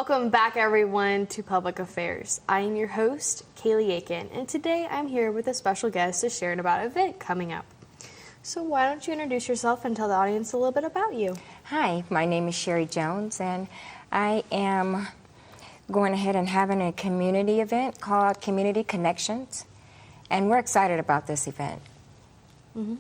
Welcome back, everyone, to Public Affairs. I am your host, Kayleigh, and today I'm here with a special guest to share about an event coming up. So why don't you introduce yourself and tell the audience a little bit about you? Hi, my name is Sherry Jones, and I am going ahead and having a community event called Community Connections, and we're excited about this event. Mm-hmm.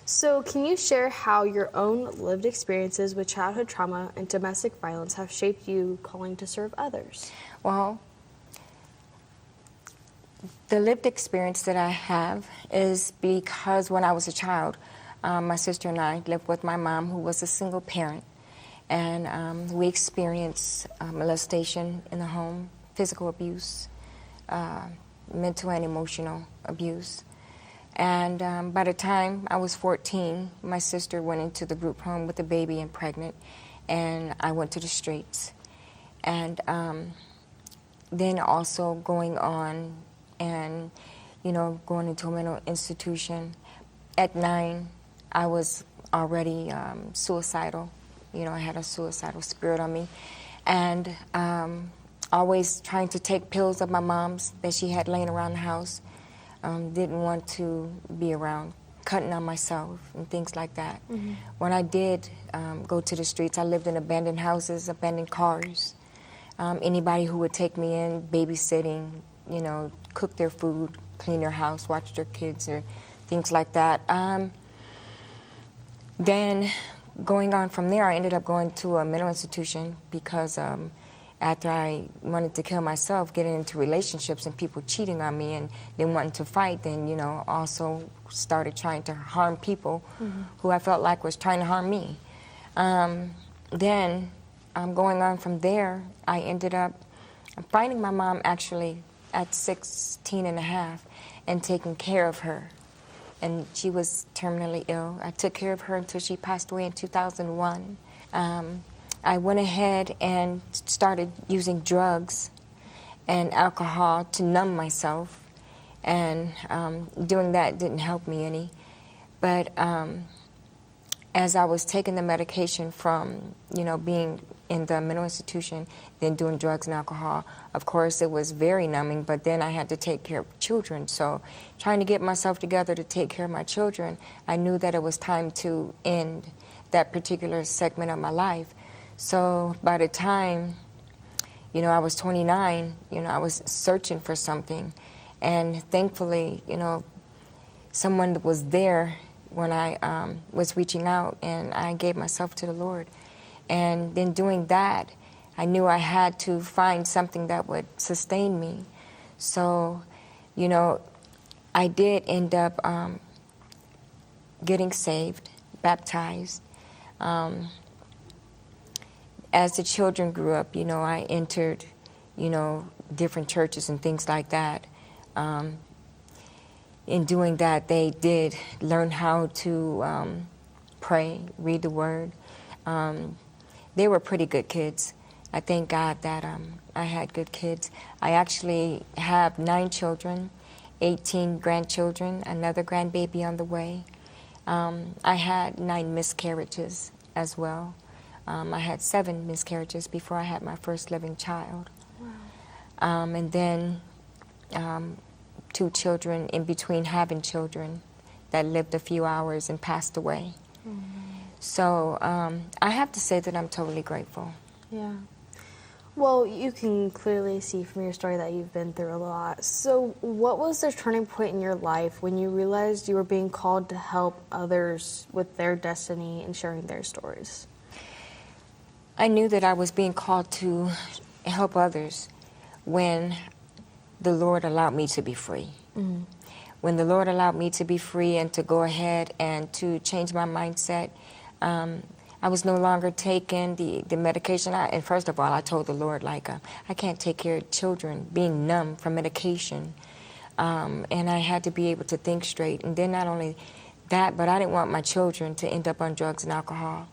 So can you share how your own lived experiences with childhood trauma and domestic violence have shaped you calling to serve others? Well, the lived experience that I have is because when I was a child, my sister and I lived with my mom, who was a single parent, and we experienced molestation in the home, physical abuse, mental and emotional abuse. And by the time I was 14, my sister went into the group home with a baby and pregnant, and I went to the streets. And then also going on and, going into a mental institution. At 9, I was already suicidal. I had a suicidal spirit on me. And always trying to take pills of my mom's that she had laying around the house. Didn't want to be around, cutting on myself and things like that. Mm-hmm. When I did go to the streets, I lived in abandoned houses, abandoned cars. Anybody who would take me in, babysitting, cook their food, clean their house, watch their kids, or things like that. Then going on from there, I ended up going to a mental institution because after I wanted to kill myself, getting into relationships and people cheating on me and then wanting to fight, then, also started trying to harm people who I felt like was trying to harm me. Then going on from there, I ended up finding my mom actually at 16 and a half and taking care of her. And she was terminally ill. I took care of her until she passed away in 2001. I went ahead and started using drugs and alcohol to numb myself, and doing that didn't help me any. But as I was taking the medication from, being in the mental institution, then doing drugs and alcohol, of course it was very numbing, but then I had to take care of children. So trying to get myself together to take care of my children, I knew that it was time to end that particular segment of my life. So by the time, I was 29, I was searching for something. And thankfully, someone was there when I was reaching out, and I gave myself to the Lord. And then doing that, I knew I had to find something that would sustain me. So, I did end up getting saved, baptized. As the children grew up, I entered, different churches and things like that. In doing that, they did learn how to pray, read the Word. They were pretty good kids. I thank God that I had good kids. I actually have 9 children, 18 grandchildren, another grandbaby on the way. I had 9 miscarriages as well. I had 7 miscarriages before I had my first living child. Wow. And then 2 children in between having children that lived a few hours and passed away. Mm-hmm. So I have to say that I'm totally grateful. Yeah. Well, you can clearly see from your story that you've been through a lot. So what was the turning point in your life when you realized you were being called to help others with their destiny and sharing their stories? I knew that I was being called to help others when the Lord allowed me to be free. Mm-hmm. When the Lord allowed me to be free and to go ahead and to change my mindset, I was no longer taking the medication. And first of all, I told the Lord, I can't take care of children being numb from medication. And I had to be able to think straight. And then not only that, but I didn't want my children to end up on drugs and alcohol,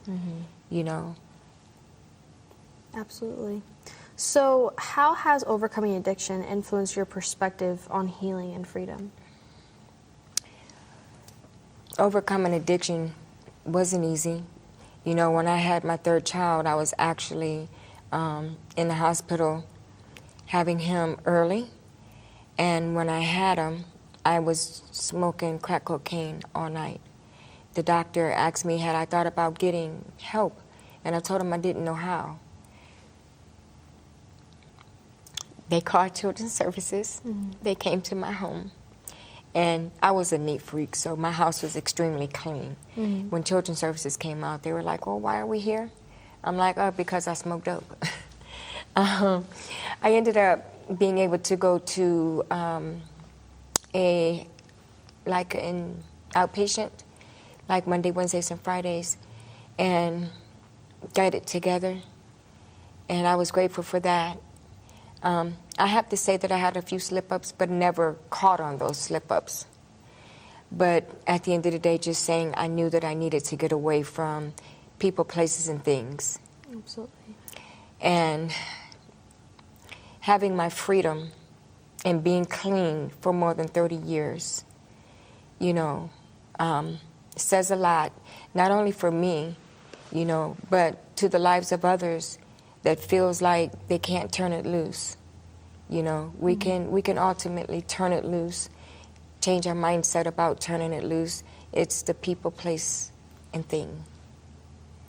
Absolutely. So how has overcoming addiction influenced your perspective on healing and freedom? Overcoming addiction wasn't easy. When I had my 3rd child, I was actually in the hospital having him early. And when I had him, I was smoking crack cocaine all night. The doctor asked me had I thought about getting help, and I told him I didn't know how. They called Children's Services. They came to my home. And I was a neat freak, so my house was extremely clean. When Children's Services came out, they were like, "Well, why are we here?" I'm like, "Oh, because I smoked dope." I ended up being able to go to an outpatient, like Monday, Wednesdays, and Fridays, and got it together. And I was grateful for that. I have to say that I had a few slip-ups, but never caught on those slip-ups. But at the end of the day, just saying I knew that I needed to get away from people, places, and things. Absolutely. And having my freedom and being clean for more than 30 years, says a lot, not only for me, but to the lives of others that feels like they can't turn it loose. We can ultimately turn it loose, change our mindset about turning it loose. It's the people, place, and thing.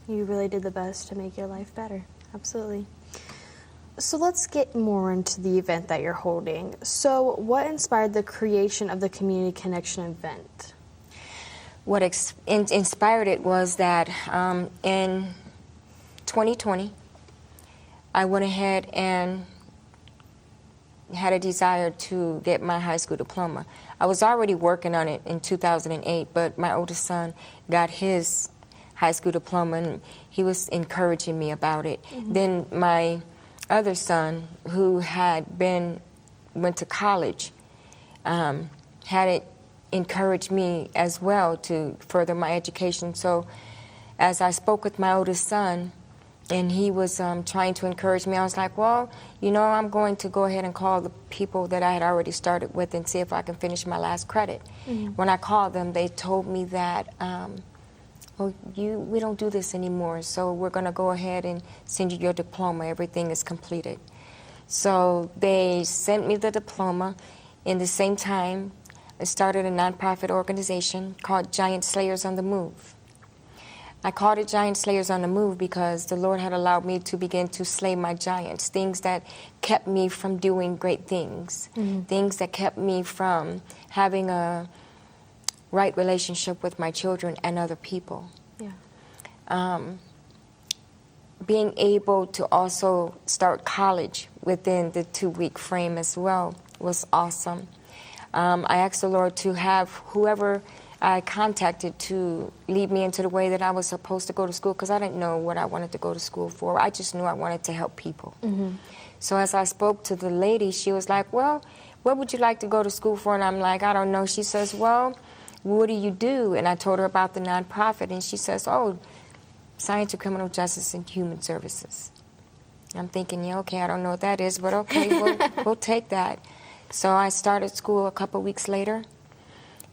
You really did the best to make your life better. Absolutely. So let's get more into the event that you're holding. So what inspired the creation of the Community Connection event? What inspired it was that in 2020, I went ahead and had a desire to get my high school diploma. I was already working on it in 2008, but my oldest son got his high school diploma, and he was encouraging me about it. Then my other son, who went to college, had it encourage me as well to further my education. So as I spoke with my oldest son, and he was trying to encourage me, I was like, well, I'm going to go ahead and call the people that I had already started with and see if I can finish my last credit. When I called them, they told me that, we don't do this anymore, so we're going to go ahead and send you your diploma. Everything is completed. So they sent me the diploma. In the same time, I started a nonprofit organization called Giant Slayers on the Move. I called it Giant Slayers on the Move because the Lord had allowed me to begin to slay my giants, things that kept me from doing great things, things that kept me from having a right relationship with my children and other people. Yeah. Being able to also start college within the 2-week frame as well was awesome. I asked the Lord to have whoever I contacted to lead me into the way that I was supposed to go to school, because I didn't know what I wanted to go to school for. I just knew I wanted to help people. So as I spoke to the lady, she was like, well, what would you like to go to school for? And I'm like, I don't know. She says, well, what do you do? And I told her about the nonprofit, and she says, oh, Science of Criminal Justice and Human Services. I'm thinking, yeah, okay, I don't know what that is, but okay, we'll take that. So I started school a couple weeks later,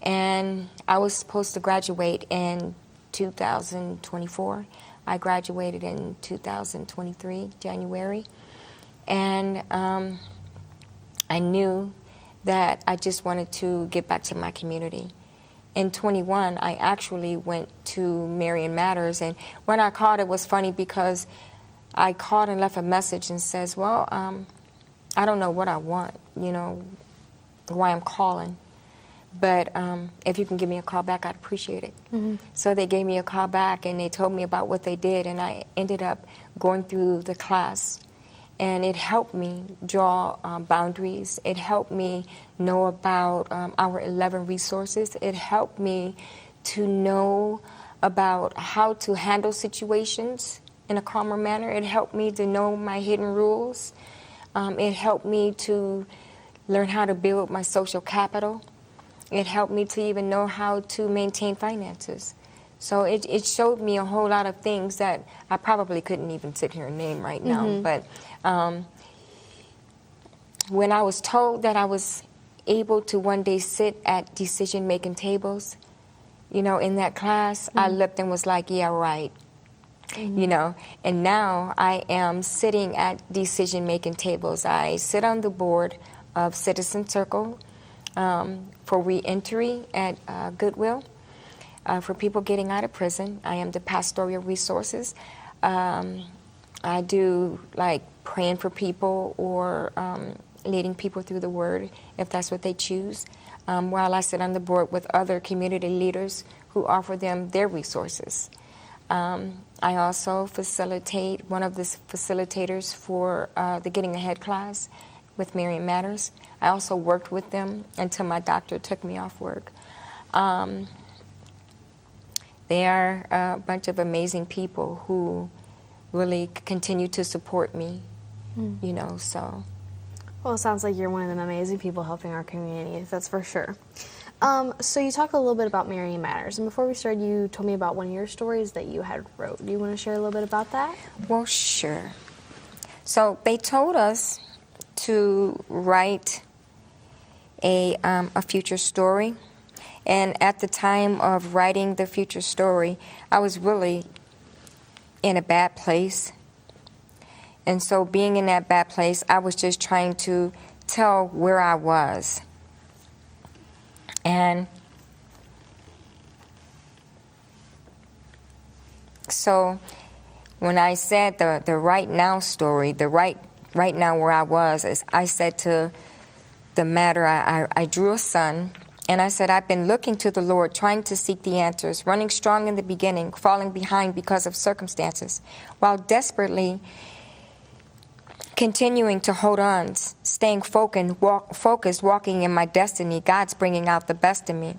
and I was supposed to graduate in 2024. I graduated in 2023, January, and I knew that I just wanted to get back to my community. In 21, I actually went to Marion Matters, and when I called, it was funny because I called and left a message and says, well, I don't know what I want, why I'm calling, but if you can give me a call back, I'd appreciate it. So they gave me a call back, and they told me about what they did, and I ended up going through the class, and it helped me draw boundaries. It helped me know about our 11 resources. It helped me to know about how to handle situations in a calmer manner. It helped me to know my hidden rules. It helped me to learn how to build my social capital. It helped me to even know how to maintain finances. So it showed me a whole lot of things that I probably couldn't even sit here and name right now. But when I was told that I was able to one day sit at decision-making tables, in that class, I looked and was like, yeah, right. you know. And now I am sitting at decision-making tables. I sit on the board of Citizen Circle for re-entry at Goodwill for people getting out of prison. I am the pastoral resources. I do like praying for people or leading people through the Word, if that's what they choose, while I sit on the board with other community leaders who offer them their resources. I also facilitate, one of the facilitators for the Getting Ahead class with Marian Matters. I also worked with them until my doctor took me off work. They are a bunch of amazing people who really continue to support me, you know, so. Well, it sounds like you're one of them amazing people helping our community, that's for sure. So you talked a little bit about Marian Matters, and before we started, you told me about one of your stories that you had wrote. Do you want to share a little bit about that? Well, sure. So they told us to write a future story, and at the time of writing the future story, I was really in a bad place. And so being in that bad place, I was just trying to tell where I was. And so when I said the right now story, the right now where I was, is I said to the matter, I drew a sun, and I said, I've been looking to the Lord, trying to seek the answers, running strong in the beginning, falling behind because of circumstances, while desperately continuing to hold on, staying focused, walking in my destiny. God's bringing out the best in me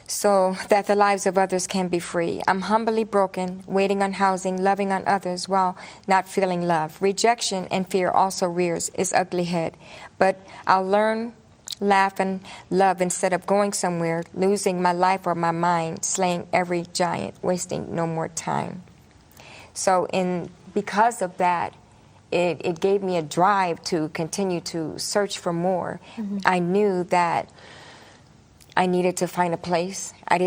so that the lives of others can be free. I'm humbly broken, waiting on housing, loving on others while not feeling love. Rejection and fear also rears its ugly head. But I'll learn, laugh, and love instead of going somewhere, losing my life or my mind, slaying every giant, wasting no more time. So because of that, it gave me a drive to continue to search for more. I knew that I needed to find a place. I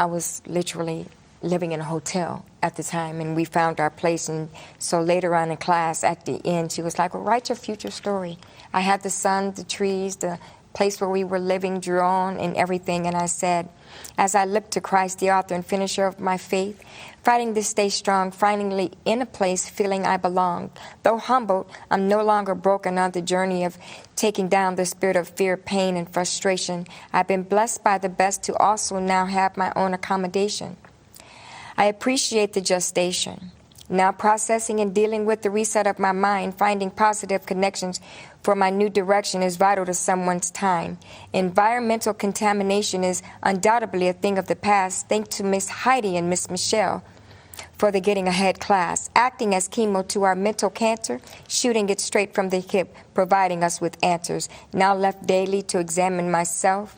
was literally living in a hotel at the time, and we found our place. And so later on in class, at the end, she was like, well, write your future story. I had the sun, the trees, the place where we were living drawn and everything, and I said, as I look to Christ, the author and finisher of my faith, fighting to stay strong, finally in a place feeling I belong. Though humbled, I'm no longer broken on the journey of taking down the spirit of fear, pain, and frustration. I've been blessed by the best to also now have my own accommodation. I appreciate the gestation. Now processing and dealing with the reset of my mind, finding positive connections for my new direction is vital to someone's time. Environmental contamination is undoubtedly a thing of the past, thanks to Miss Heidi and Miss Michelle for the Getting Ahead class, acting as chemo to our mental cancer, shooting it straight from the hip, providing us with answers. Now left daily to examine myself.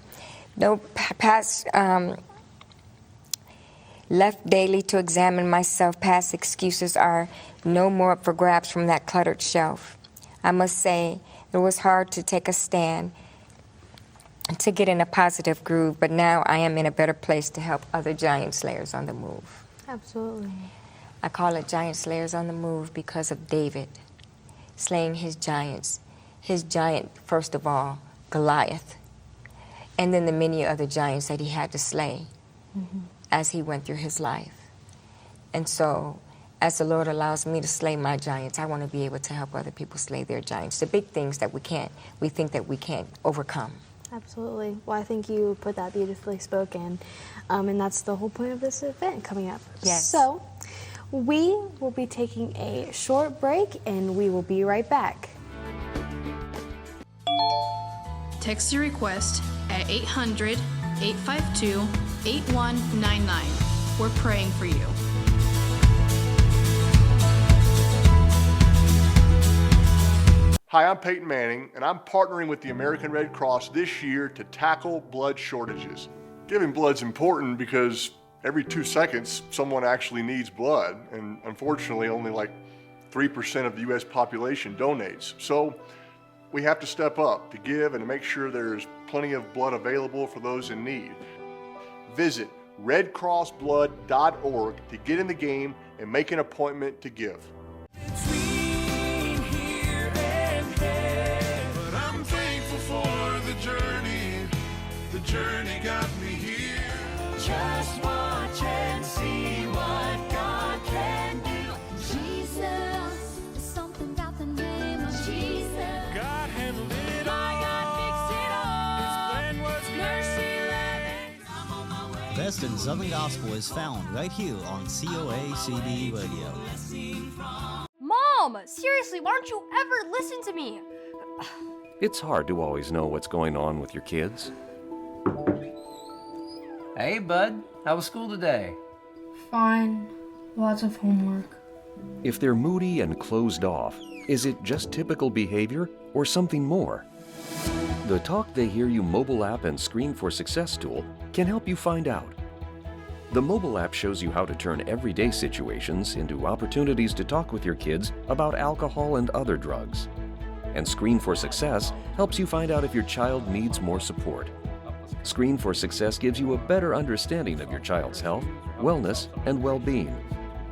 Left daily to examine myself, past excuses are no more up for grabs from that cluttered shelf. I must say, it was hard to take a stand, to get in a positive groove, but now I am in a better place to help other giant slayers on the move. Absolutely. I call it giant slayers on the move because of David slaying his giants. His giant, first of all, Goliath, and then the many other giants that he had to slay as he went through his life. And so, as the Lord allows me to slay my giants, I want to be able to help other people slay their giants, the big things that we think that we can't overcome. Absolutely. Well, I think you put that beautifully spoken, and that's the whole point of this event coming up. Yes. So, we will be taking a short break, and we will be right back. Text your request at 800-852-8199. We're praying for you. Hi, I'm Peyton Manning, and I'm partnering with the American Red Cross this year to tackle blood shortages. Giving blood's important because every 2 seconds, someone actually needs blood, and unfortunately, only like 3% of the U.S. population donates. So we have to step up to give and to make sure there's plenty of blood available for those in need. Visit redcrossblood.org to get in the game and make an appointment to give. Between here and there, but I'm thankful for the journey. The journey got me here. Just watch and see what God can do. Jesus, there's something about the name of Jesus. God handled it all. My God fixed it all. His plan was Mercy, loving. I'm on my way. Best in Southern Gospel is found right here on COACB Radio. Mom, seriously, why don't you ever listen to me? It's hard to always know what's going on with your kids. Hey, bud. How was school today? Fine. Lots of homework. If they're moody and closed off, is it just typical behavior or something more? The Talk They Hear You mobile app and Screen for Success tool can help you find out. The mobile app shows you how to turn everyday situations into opportunities to talk with your kids about alcohol and other drugs. And Screen for Success helps you find out if your child needs more support. Screen for Success gives you a better understanding of your child's health, wellness, and well-being,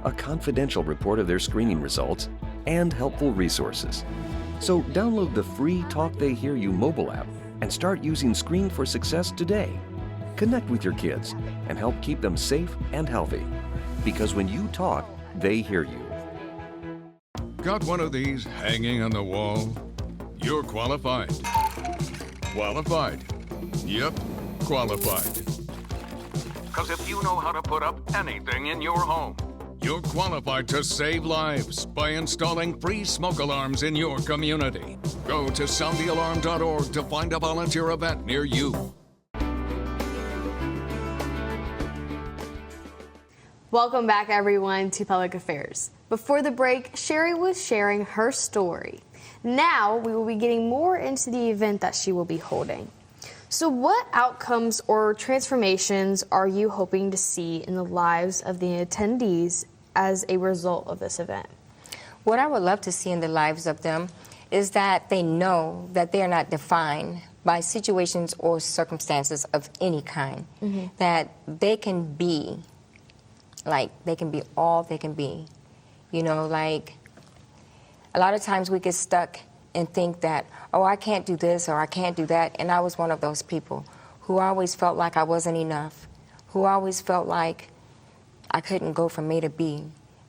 a confidential report of their screening results, and helpful resources. So download the free Talk They Hear You mobile app and start using Screen for Success today. Connect with your kids and help keep them safe and healthy. Because when you talk, they hear you. Got one of these hanging on the wall? You're qualified. Qualified. Yep, qualified. Because if you know how to put up anything in your home, You're qualified to save lives by installing free smoke alarms in your community. Go to soundthealarm.org to find a volunteer event near you. Welcome back, everyone, to Public Affairs. Before the break, Sherry was sharing her story. Now we will be getting more into the event that she will be holding. So what outcomes or transformations are you hoping to see in the lives of the attendees as a result of this event? What I would love to see in the lives of them is that they know that they are not defined by situations or circumstances of any kind, that they can be, they can be all they can be. You know, like, a lot of times we get stuck and think that, oh, I can't do this or I can't do that. And I was one of those people who always felt like I wasn't enough, who always felt like I couldn't go from A to B,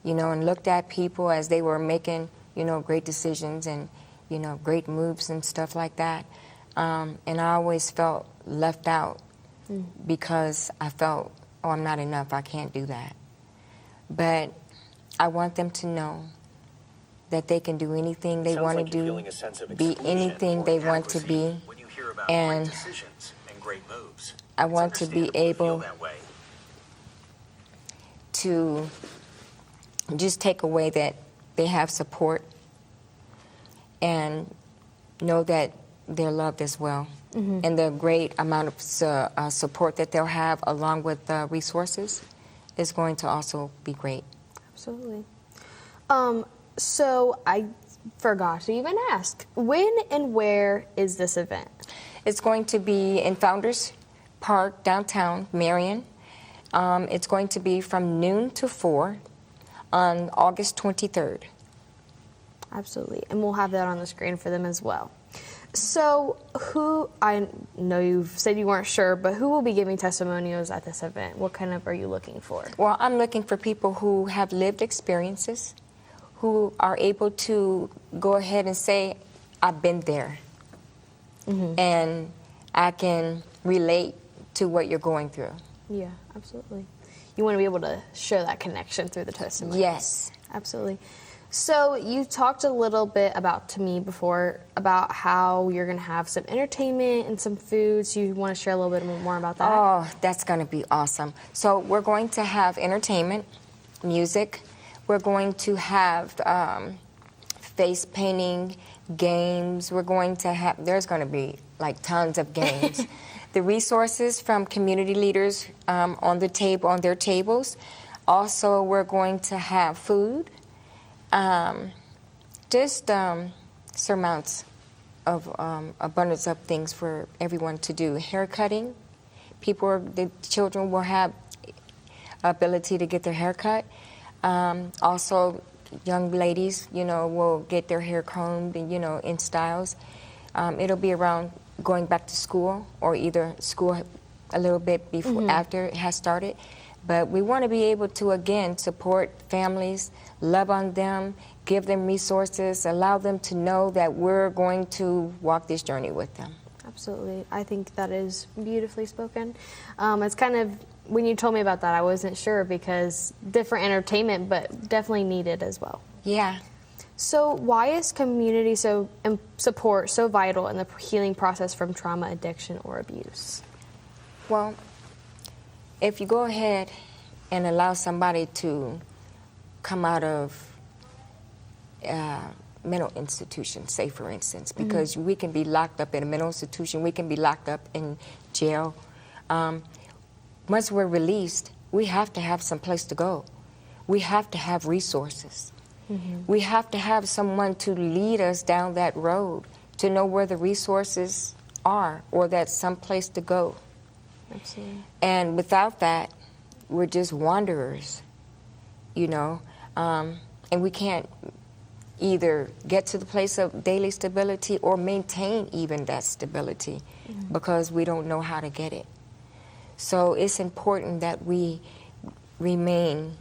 you know, and looked at people as they were making, you know, great decisions and, you know, great moves and stuff like that. And I always felt left out because I felt, oh, I'm not enough, I can't do that. But I want them to know that they can do anything they want to do, be anything they want to be, and I want to be able to just take away that they have support and know that they're loved as well. And the great amount of support that they'll have along with resources is going to also be great. Absolutely. So I forgot to even ask, when and where is this event? It's going to be in Founders Park, downtown Marion. It's going to be from noon to 4 on August 23rd. Absolutely. And we'll have that on the screen for them as well. So I know you've said you weren't sure, but who will be giving testimonials at this event? What kind of are you looking for? Well, I'm looking for people who have lived experiences, who are able to go ahead and say, I've been there, and I can relate to what you're going through. Yeah, absolutely. You want to be able to show that connection through the testimony. Yes. Absolutely. So you talked a little bit to me before about how you're going to have some entertainment and some food. So you want to share a little bit more about that? Oh, that's going to be awesome. So we're going to have entertainment, music. We're going to have face painting, games. We're going to have, there's going to be like tons of games. The resources from community leaders on their tables. Also, we're going to have food. Just surmounts of abundance of things for everyone to do. Hair cutting. The children will have ability to get their hair cut. Also, young ladies, will get their hair combed and, in styles. It'll be around going back to school or either school a little bit before after it has started. But we want to be able to, again, support families, love on them, give them resources, allow them to know that we're going to walk this journey with them. Absolutely. I think that is beautifully spoken. It's kind of, when you told me about that, I wasn't sure because different entertainment, but definitely needed as well. Yeah. So why is community support so vital in the healing process from trauma, addiction, or abuse? Well, if you go ahead and allow somebody to come out of mental institution, say for instance, because we can be locked up in a mental institution, we can be locked up in jail. Once we're released, we have to have some place to go. We have to have resources. We have to have someone to lead us down that road, to know where the resources are or that's some place to go. Absolutely. And without that, we're just wanderers, and we can't either get to the place of daily stability or maintain even that stability because we don't know how to get it. So it's important that we remain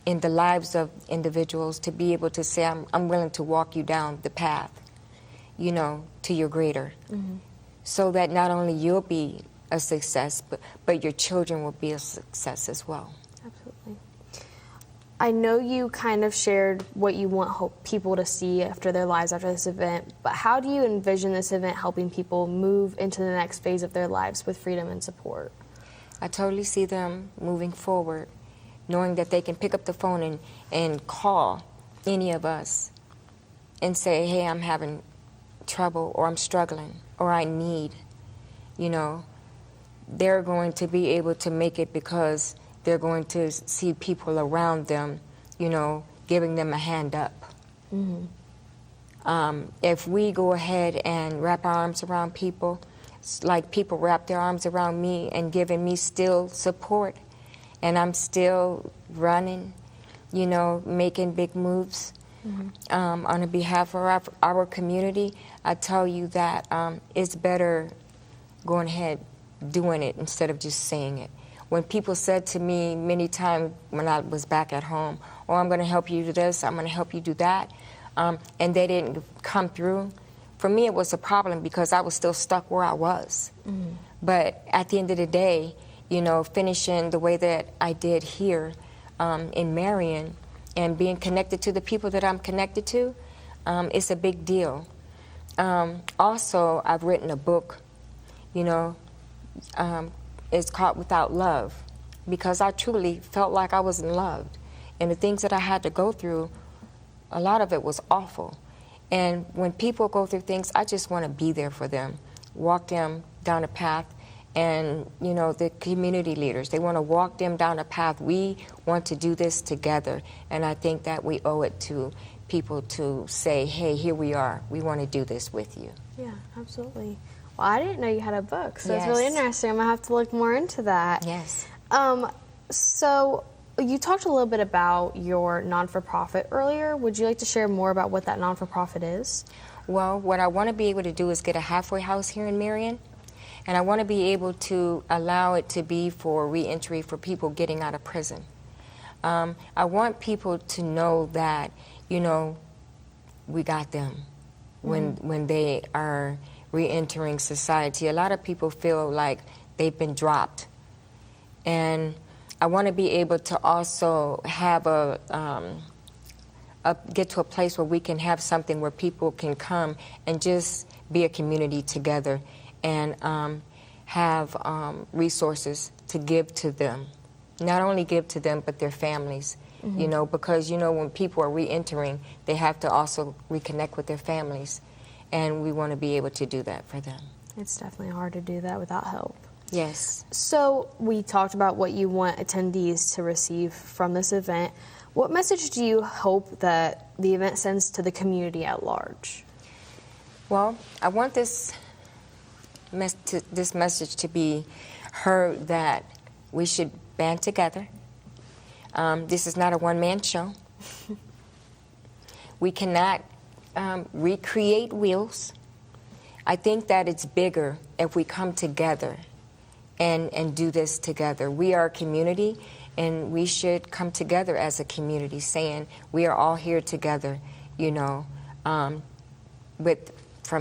in the lives of individuals to be able to say, I'm willing to walk you down the path, to your greater, so that not only you'll be a success, but your children will be a success as well. Absolutely. I know you kind of shared what you want people to see after their lives after this event, but how do you envision this event helping people move into the next phase of their lives with freedom and support? I totally see them moving forward, knowing that they can pick up the phone and call any of us and say, hey, I'm having trouble, or I'm struggling, or I need, they're going to be able to make it because they're going to see people around them, giving them a hand up. If we go ahead and wrap our arms around people, like people wrap their arms around me and giving me still support, and I'm still running, making big moves on the behalf of our community, I tell you that it's better going ahead doing it instead of just saying it. When people said to me many times when I was back at home, oh, I'm going to help you do this, I'm going to help you do that, and they didn't come through, for me it was a problem because I was still stuck where I was. But at the end of the day, finishing the way that I did here in Marion and being connected to the people that I'm connected to, it's a big deal. Also, I've written a book, it's called Without Love, because I truly felt like I wasn't loved. And the things that I had to go through, a lot of it was awful. And when people go through things, I just want to be there for them, walk them down a path. And, the community leaders, they want to walk them down a path. We want to do this together. And I think that we owe it to people to say, hey, here we are. We want to do this with you. Yeah, absolutely. Well, I didn't know you had a book, so Yes. it's really interesting. I'm going to have to look more into that. Yes. So you talked a little bit about your non-for-profit earlier. Would you like to share more about what that non-for-profit is? Well, what I want to be able to do is get a halfway house here in Marion. And I want to be able to allow it to be for reentry for people getting out of prison. I want people to know that, we got them when they are reentering society. A lot of people feel like they've been dropped. And I want to be able to also have get to a place where we can have something where people can come and just be a community together and have resources to give to them. Not only give to them, but their families, because, when people are re-entering, they have to also reconnect with their families, and we want to be able to do that for them. It's definitely hard to do that without help. Yes. So we talked about what you want attendees to receive from this event. What message do you hope that the event sends to the community at large? Well, I want this message to be heard that we should band together This is not a one-man show. We cannot recreate wheels. I think that it's bigger if we come together and do this together. We are a community, and we should come together as a community, saying we are all here together, you know, from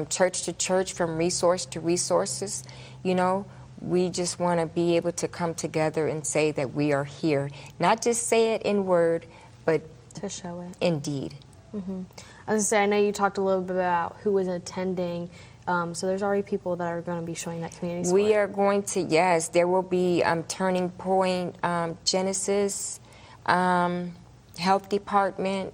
church to church, from resource to resources, you know. We just want to be able to come together and say that we are here. Not just say it in word, but to show it. Indeed. Mm-hmm. I was going to say, I know you talked a little bit about who was attending, so there's already people that are going to be showing that community support. We are going to, yes, there will be Turning Point, Genesis, Health Department,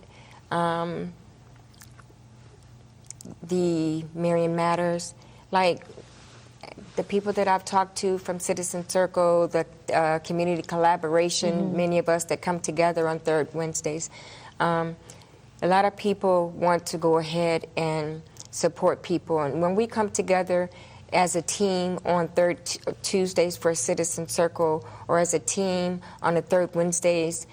the Marion Matters, like the people that I've talked to from Citizen Circle, the community collaboration, many of us that come together on third Wednesdays. A lot of people want to go ahead and support people. And when we come together as a team on third Tuesdays for Citizen Circle, or as a team on the third Wednesdays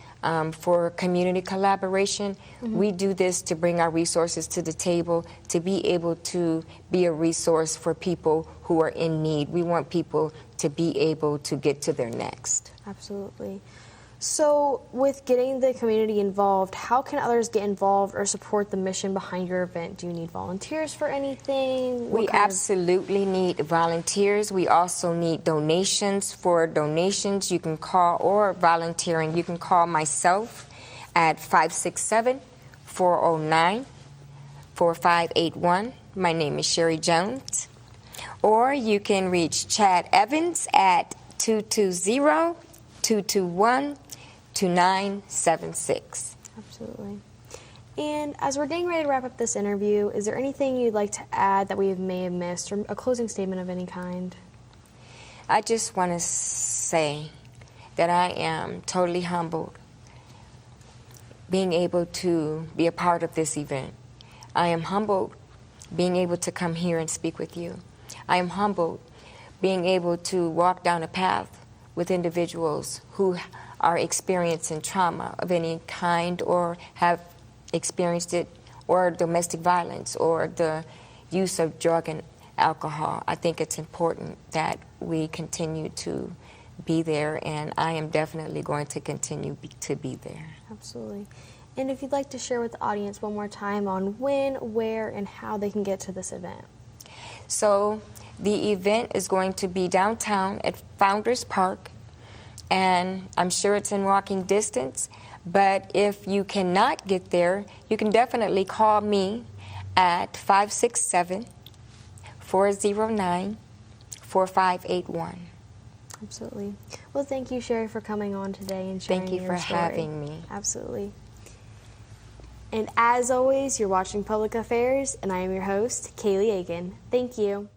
for community collaboration, we do this to bring our resources to the table, to be able to be a resource for people who are in need. We want people to be able to get to their next. Absolutely. So with getting the community involved, how can others get involved or support the mission behind your event? Do you need volunteers for anything? We absolutely need volunteers. We also need donations. For donations, you can call, or volunteering, you can call myself at 567-409-4581. My name is Sherry Jones. Or you can reach Chad Evans at 220-221-2976. Absolutely. And as we're getting ready to wrap up this interview, is there anything you'd like to add that we may have missed, or a closing statement of any kind? I just want to say that I am totally humbled being able to be a part of this event. I am humbled being able to come here and speak with you. I am humbled being able to walk down a path with individuals who are experiencing trauma of any kind, or have experienced it, or domestic violence, or the use of drug and alcohol. I think it's important that we continue to be there, and I am definitely going to continue to be there. Absolutely. And if you'd like to share with the audience one more time on when, where, and how they can get to this event. So the event is going to be downtown at Founders Park, and I'm sure it's in walking distance, but if you cannot get there, you can definitely call me at 567-409-4581. Absolutely. Well, thank you, Sherry, for coming on today and sharing your story. Thank you for having me. Absolutely. And as always, you're watching Public Affairs, and I am your host, Kayleigh Aiken. Thank you.